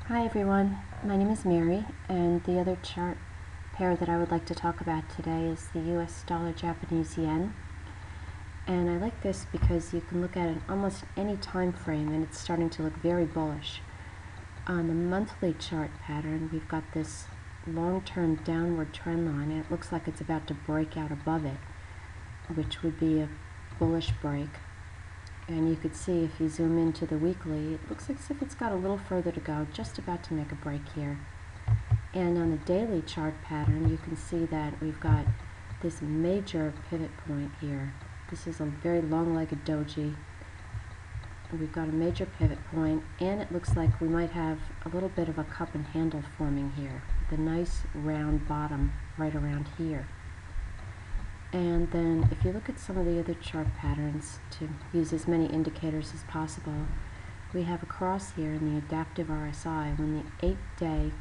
Hi everyone, my name is Mary, and the other chart pair that I would like to talk about today is the US dollar Japanese yen. And I like this because you can look at it almost any time frame and it's starting to look very bullish. On the monthly chart pattern, we've got this long-term downward trend line, and it looks like it's about to break out above it, which would be a bullish break. And you could see if you zoom into the weekly, it looks like as if it's got a little further to go, just about to make a break here. And on the daily chart pattern, you can see that we've got this major pivot point here. This is a very long-legged doji. We've got a major pivot point, and it looks like we might have a little bit of a cup and handle forming here, the nice round bottom right around here. And then if you look at some of the other chart patterns to use as many indicators as possible, we have a cross here in the adaptive RSI. When the 8-day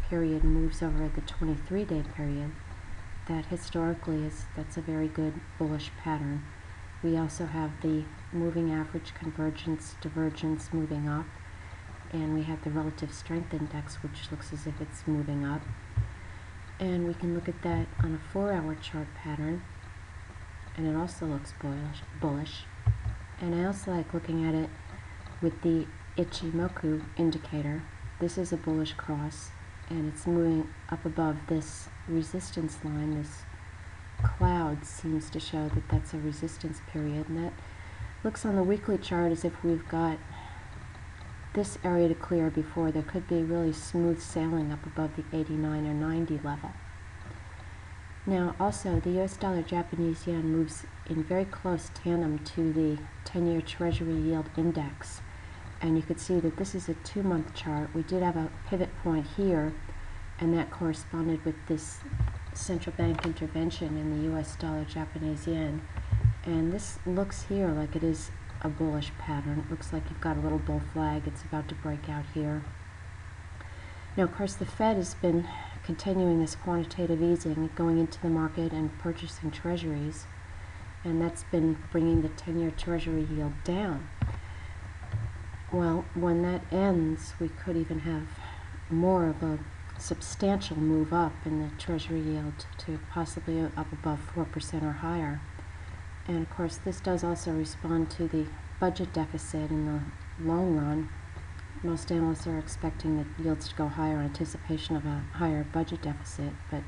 period moves over the 23-day period, that historically that's a very good bullish pattern. We also have the moving average convergence divergence moving up, and we have the relative strength index, which looks as if it's moving up. And we can look at that on a 4-hour chart pattern, and it also looks bullish. And I also like looking at it with the Ichimoku indicator. This is a bullish cross, and it's moving up above this resistance line. This cloud seems to show that that's a resistance period, and that looks on the weekly chart as if we've got this area to clear before there could be really smooth sailing up above the 89 or 90 level. Now also the US dollar Japanese yen moves in very close tandem to the 10-year Treasury yield index, and you could see that this is a 2-month chart. We did have a pivot point here, and that corresponded with this central bank intervention in the US dollar Japanese yen, and this looks here like it is a bullish pattern. It looks like you've got a little bull flag. It's about to break out here. Now, of course, the Fed has been continuing this quantitative easing, going into the market and purchasing treasuries, and that's been bringing the 10-year Treasury yield down. Well, when that ends, we could even have more of a substantial move up in the Treasury yield to possibly up above 4% or higher. And of course, this does also respond to the budget deficit in the long run. Most analysts are expecting the yields to go higher in anticipation of a higher budget deficit, but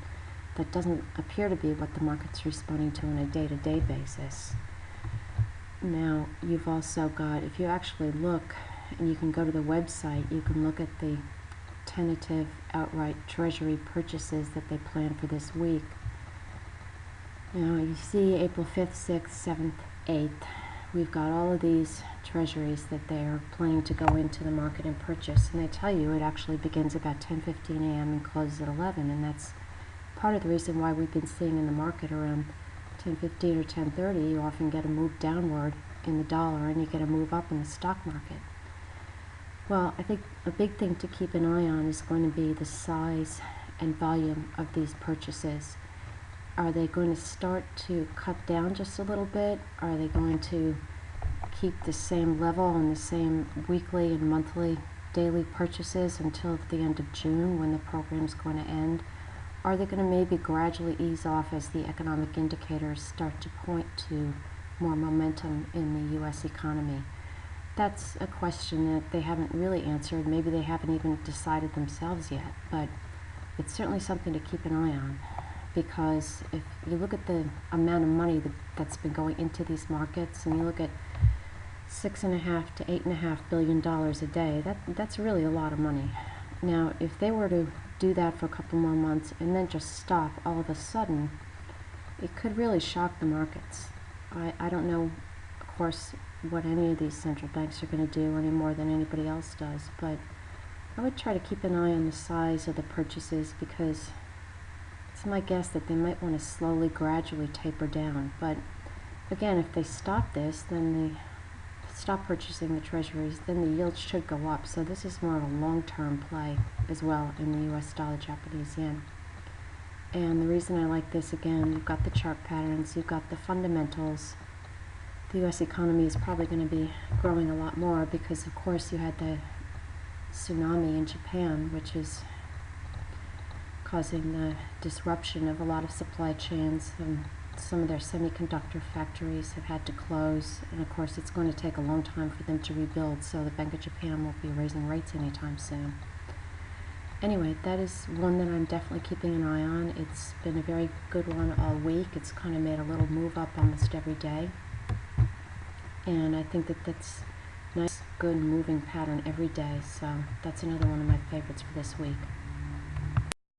that doesn't appear to be what the market's responding to on a day-to-day basis. Now, you've also got, if you actually look, and you can go to the website, you can look at the tentative outright Treasury purchases that they plan for this week. Now you see April 5th, 6th, 7th, 8th, we've got all of these treasuries that they're planning to go into the market and purchase, and they tell you it actually begins about 10:15 a.m. and closes at 11, and that's part of the reason why we've been seeing in the market around 10:15 or 10:30, you often get a move downward in the dollar and you get a move up in the stock market. Well, I think a big thing to keep an eye on is going to be the size and volume of these purchases. Are they going to start to cut down just a little bit? Are they going to keep the same level and the same weekly and monthly daily purchases until the end of June when the program is going to end? Are they going to maybe gradually ease off as the economic indicators start to point to more momentum in the U.S. economy? That's a question that they haven't really answered. Maybe they haven't even decided themselves yet, but it's certainly something to keep an eye on. Because if you look at the amount of money that's been going into these markets, and you look at $6.5 to $8.5 billion a day, that's really a lot of money. Now, if they were to do that for a couple more months and then just stop all of a sudden, it could really shock the markets. I don't know, of course, what any of these central banks are going to do any more than anybody else does, but I would try to keep an eye on the size of the purchases, because it's my guess that they might want to slowly, gradually taper down. But again, if they stop this, then they stop purchasing the treasuries, then the yields should go up. So this is more of a long-term play as well in the US dollar Japanese yen. And the reason I like this, again, you've got the chart patterns, you've got the fundamentals. The US economy is probably going to be growing a lot more because, of course, you had the tsunami in Japan, which is causing the disruption of a lot of supply chains. Some of their semiconductor factories have had to close, and of course it's going to take a long time for them to rebuild, so the Bank of Japan won't be raising rates anytime soon. Anyway, that is one that I'm definitely keeping an eye on. It's been a very good one all week. It's kind of made a little move up almost every day, and I think that that's a nice, good moving pattern every day, so that's another one of my favorites for this week.